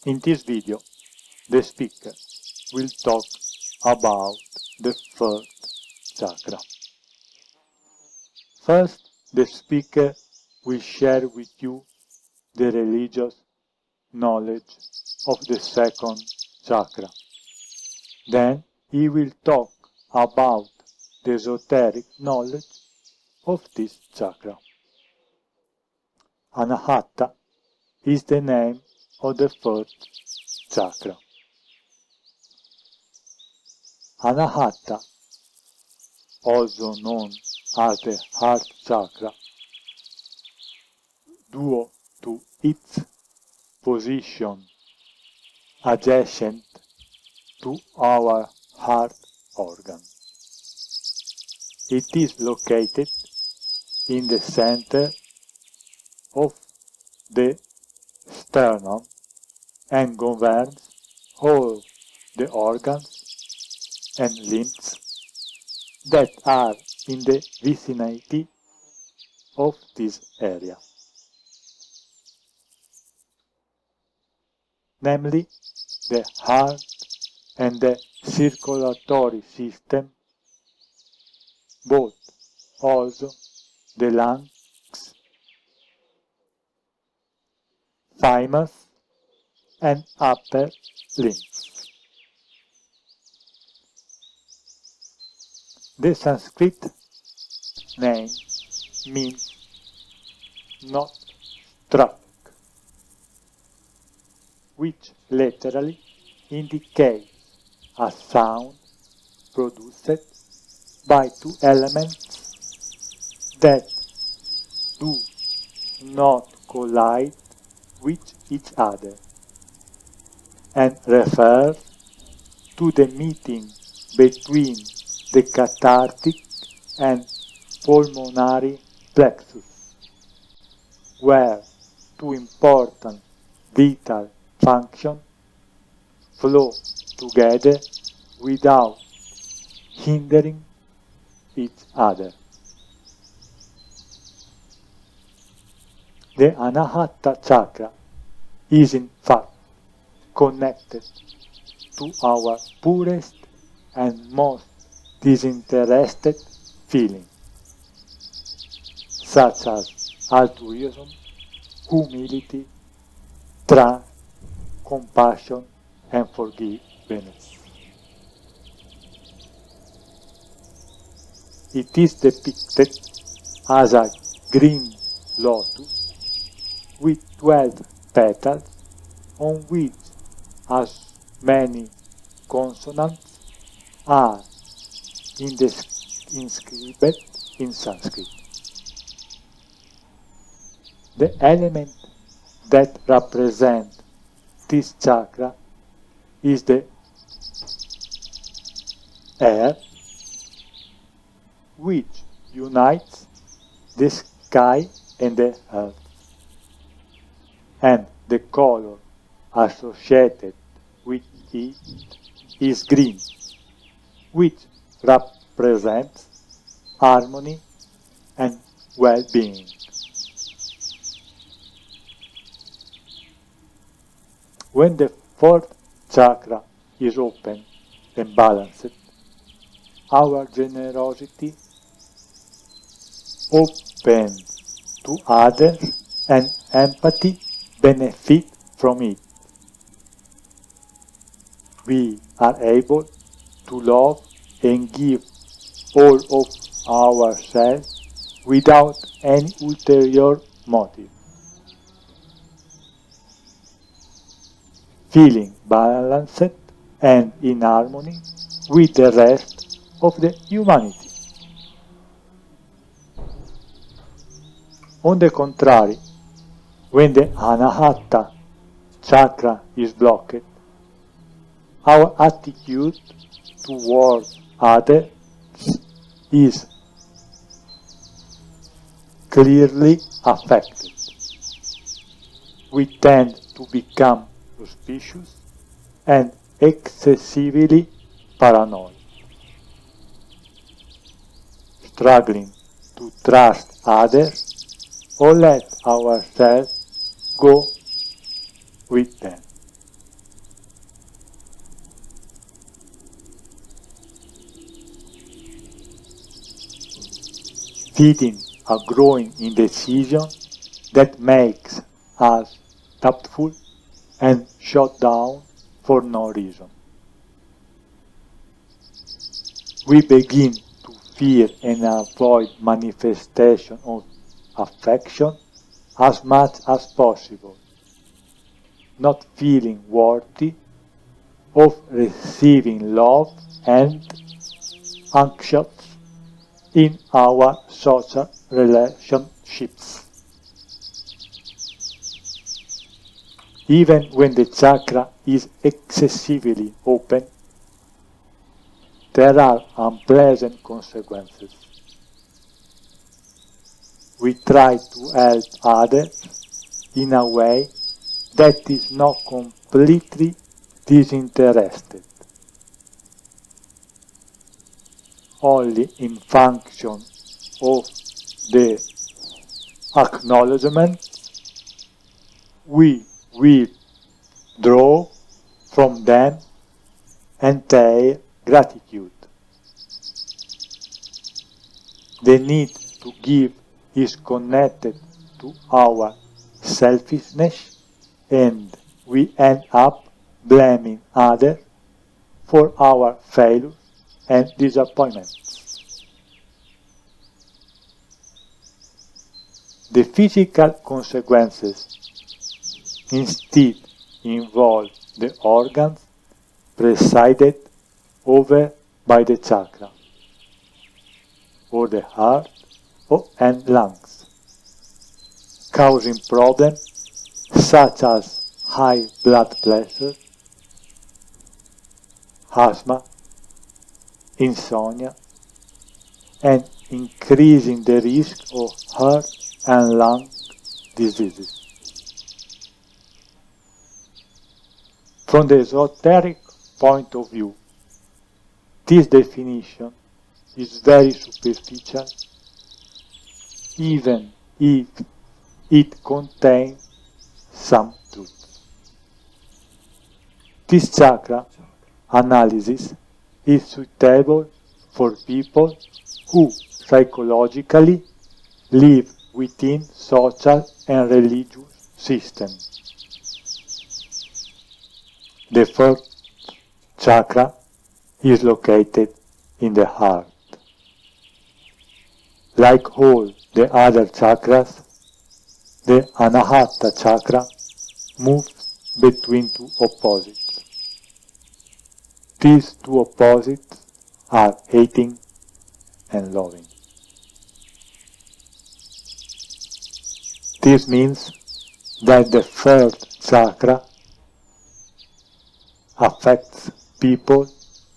In this video, the speaker will talk about the first chakra. First, the speaker will share with you the religious knowledge of the second chakra. Then he will talk about the esoteric knowledge of this chakra. Anahata is the name of the first chakra. Anahata, also known as the heart chakra, due to its position adjacent to our heart organ. It is located in the center of the sternum and governs all the organs and limbs that are in the vicinity of this area, namely the heart and the circulatory system, both also the lungs, thymus, and upper limbs. The Sanskrit name means not struck, which literally indicates a sound produced by two elements that do not collide with each other, and refers to the meeting between the cathartic and pulmonary plexus, where two important vital functions flow together without hindering each other. The Anahata chakra is in fact connected to our purest and most disinterested feelings, such as altruism, humility, trust, compassion, and forgiveness. It is depicted as a green lotus with 12 petals on which as many consonants are inscribed in Sanskrit. The element that represents this chakra is the air, which unites the sky and the earth, and the color associated with it is green, which represents harmony and well-being. When the fourth chakra is open and balanced, our generosity opens to others and empathy benefit from it. We are able to love and give all of ourselves without any ulterior motive. Feeling balanced and in harmony with the rest of the humanity. On the contrary, when the Anahata chakra is blocked, our attitude towards others is clearly affected. We tend to become suspicious and excessively paranoid, struggling to trust others or let ourselves go with them. feeding a growing indecision that makes us doubtful and shut down for no reason. We begin to fear and avoid manifestation of affection as much as possible, not feeling worthy of receiving love and anxious in our social relationships. Even when the chakra is excessively open, there are unpleasant consequences. We try to help others in a way that is not completely disinterested, only in function of the acknowledgement. We will draw from them and their gratitude. The need to give is connected to our selfishness, and we end up blaming others for our failures and disappointments. The physical consequences instead involve the organs presided over by the chakra, or the heart and lungs, causing problems such as high blood pressure, asthma, insomnia, and increasing the risk of heart and lung diseases. From the esoteric point of view, this definition is very superficial, even if it contains some truth. This chakra analysis is suitable for people who psychologically live within social and religious systems. The first chakra is located in the heart. Like all the other chakras, the Anahata chakra moves between two opposites. These two opposites are hating and loving. This means that the first chakra affects people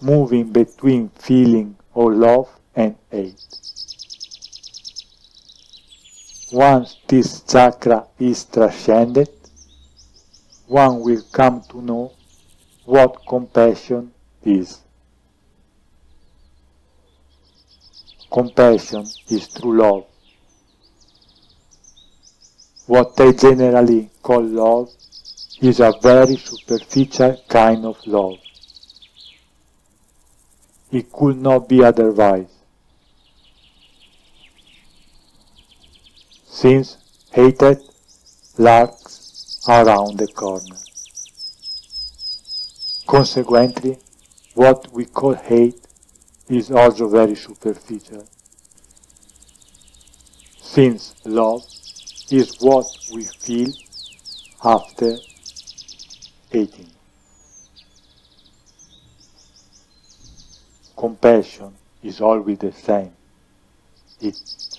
moving between feeling of love and hate. Once this chakra is transcended, one will come to know what compassion is. Compassion is true love. What they generally call love is a very superficial kind of love. It could not be otherwise, since hatred lurks around the corner. Consequently, what we call hate is also very superficial, since love is what we feel after hating. Compassion is always the same. It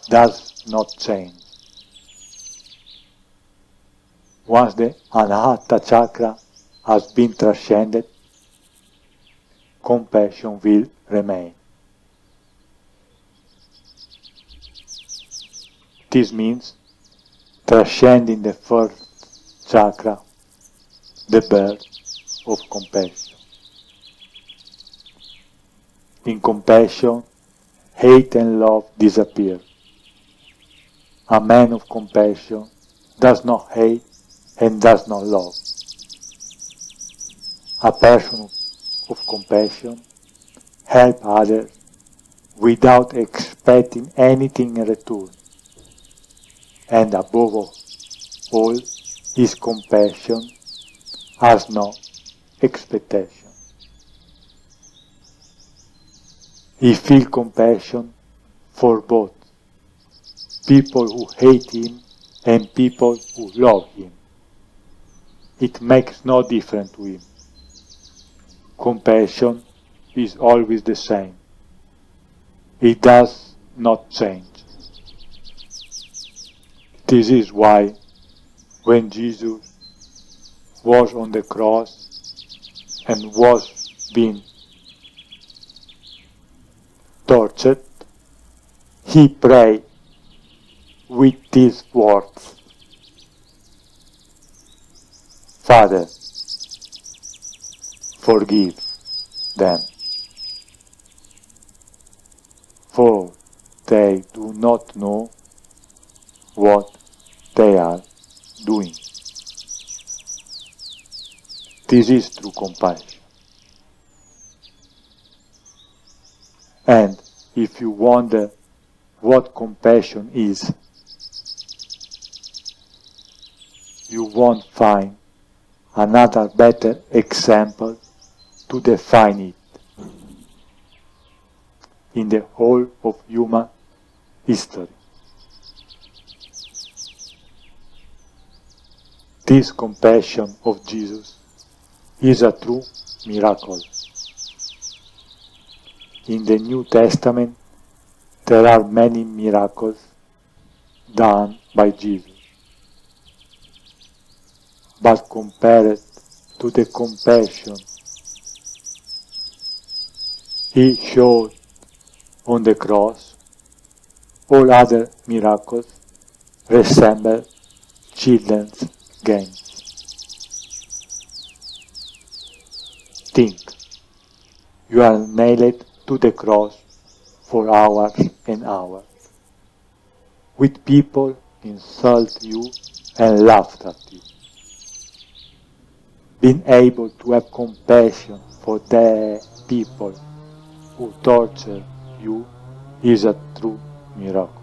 does not change. Once the Anahata chakra has been transcended, compassion will remain. This means transcending the first chakra, the birth of compassion. In compassion, hate and love disappear. A man of compassion does not hate and does not love. A person of compassion helps others without expecting anything in return. And above all, his compassion has no expectation. He feels compassion for both people who hate him and people who love him. It makes no difference to him. Compassion is always the same. It does not change. This is why when Jesus was on the cross and was being tortured, he prayed with these words: Father, forgive them, for they do not know what they are doing. This is true compassion. And if you wonder what compassion is, you won't find another better example to define it in the whole of human history. This compassion of Jesus is a true miracle. In the New Testament, there are many miracles done by Jesus. But compared to the compassion he showed on the cross, all other miracles resemble children's games. Think, you are nailed to the cross for hours and hours, with people insult you and laugh at you. Being able to have compassion for the people who torture you is a true miracle.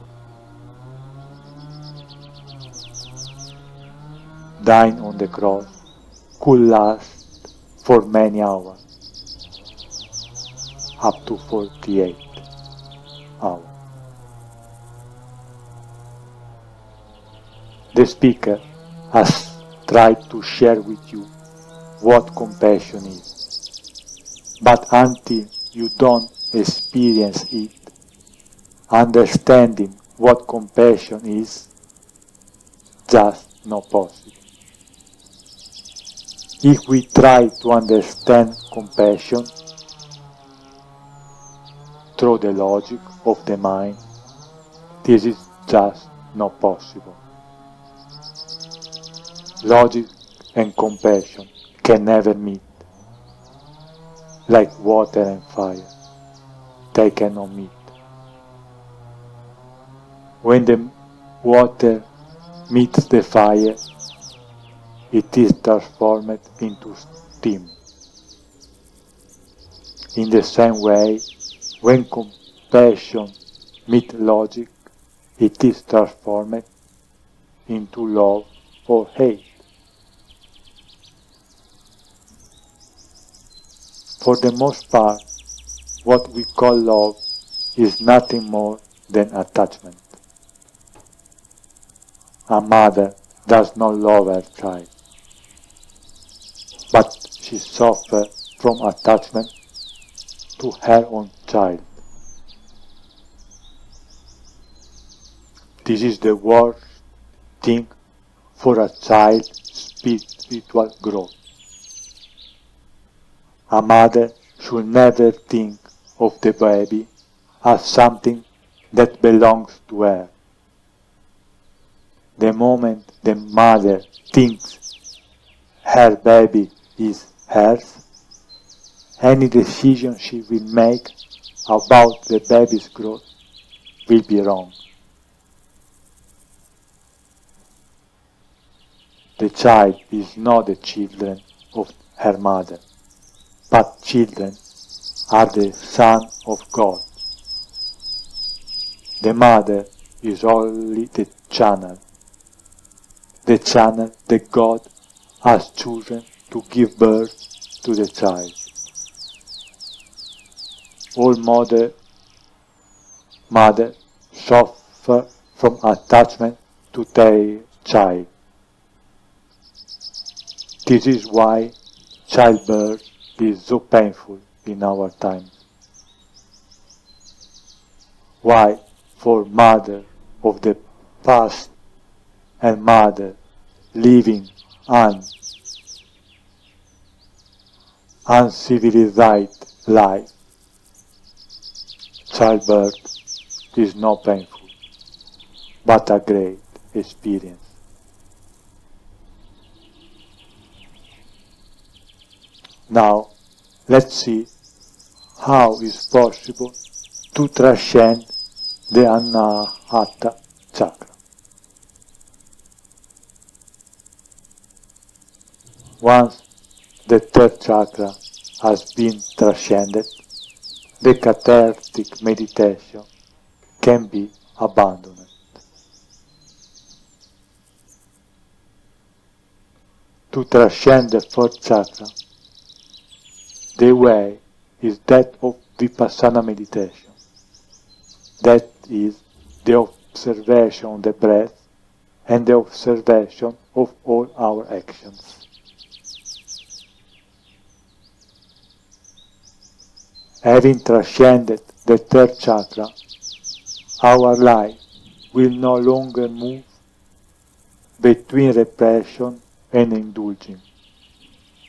Dying on the cross could last for many hours, up to 48 hours. The speaker has tried to share with you what compassion is, but until you don't experience it, understanding what compassion is just not possible. If we try to understand compassion through the logic of the mind, this is just not possible. Logic and compassion can never meet, like water and fire. They cannot meet. When the water meets the fire, it is transformed into steam. In the same way, when compassion meets logic, it is transformed into love or hate. For the most part, what we call love is nothing more than attachment. A mother does not love her child, but she suffers from attachment to her own child. This is the worst thing for a child's spiritual growth. A mother should never think of the baby as something that belongs to her. The moment the mother thinks her baby is hers, any decision she will make about the baby's growth will be wrong. The child is not the children of her mother, but children are the Son of God. The mother is only the channel that God has chosen to give birth to the child. All mothers suffer from attachment to their child. This is why childbirth is so painful in our time. Why, for mother of the past and mother living an uncivilized life, childbirth is not painful, but a great experience. Now, let's see how it's possible to transcend the Anahata chakra. Once the third chakra has been transcended, the cathartic meditation can be abandoned. To transcend the fourth chakra, the way is that of vipassana meditation. That is the observation of the breath and the observation of all our actions. Having transcended the third chakra, our life will no longer move between repression and indulging,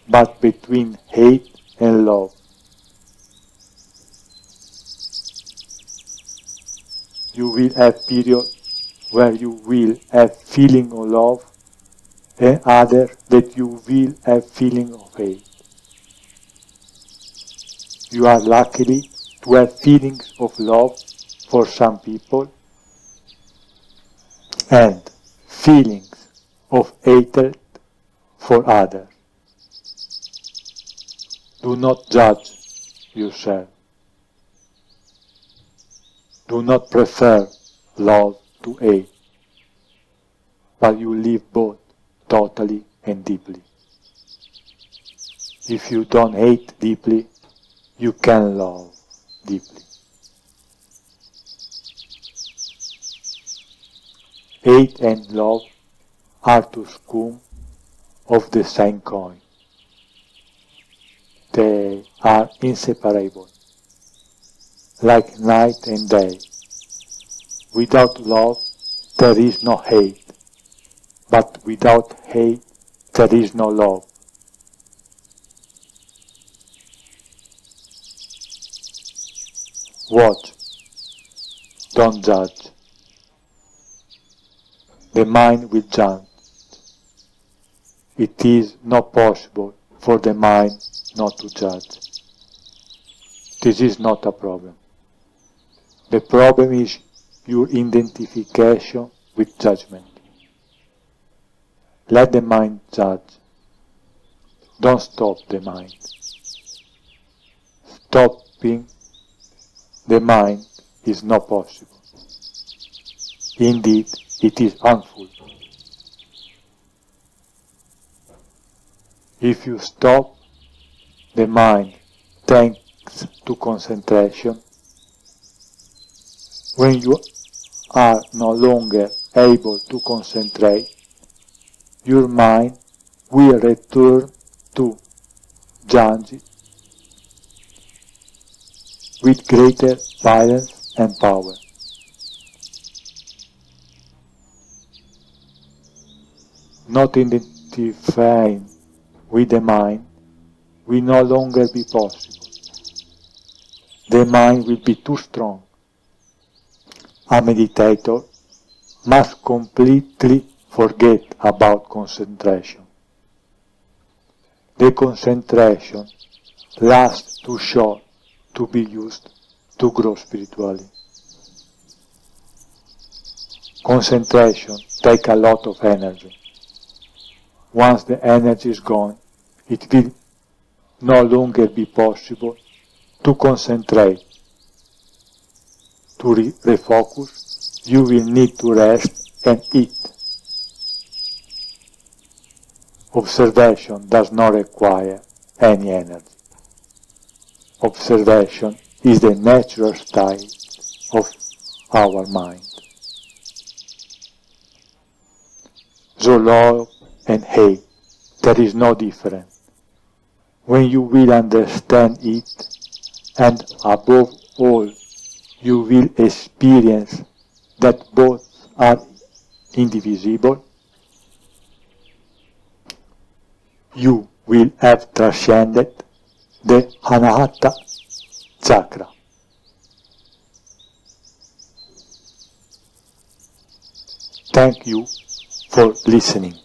but between hate and love. You will have periods where you will have feeling of love and others that you will have feeling of hate. You are lucky to have feelings of love for some people and feelings of hatred for others. Do not judge yourself. Do not prefer love to hate, but you live both totally and deeply. If you don't hate deeply, you can love deeply. Hate and love are two skeins of the same coin. They are inseparable, like night and day. Without love, there is no hate, but without hate, there is no love. Watch, don't judge. The mind will judge. It is not possible for the mind not to judge. This is not a problem. The problem is your identification with judgment. Let the mind judge. Don't stop the mind. Stopping the mind is not possible. Indeed, it is harmful. If you stop the mind thanks to concentration, when you are no longer able to concentrate, your mind will return to judge with greater violence and power. Not identifying with the mind will no longer be possible. The mind will be too strong. A meditator must completely forget about concentration. The concentration lasts too short to be used to grow spiritually. Concentration takes a lot of energy. Once the energy is gone, it will no longer be possible to concentrate, to refocus, you will need to rest and eat. Observation does not require any energy. Observation is the natural state of our mind. So love and hate, there is no difference. When you will understand it, and above all, you will experience that both are indivisible, you will have transcended the Anahata Chakra. Thank you for listening.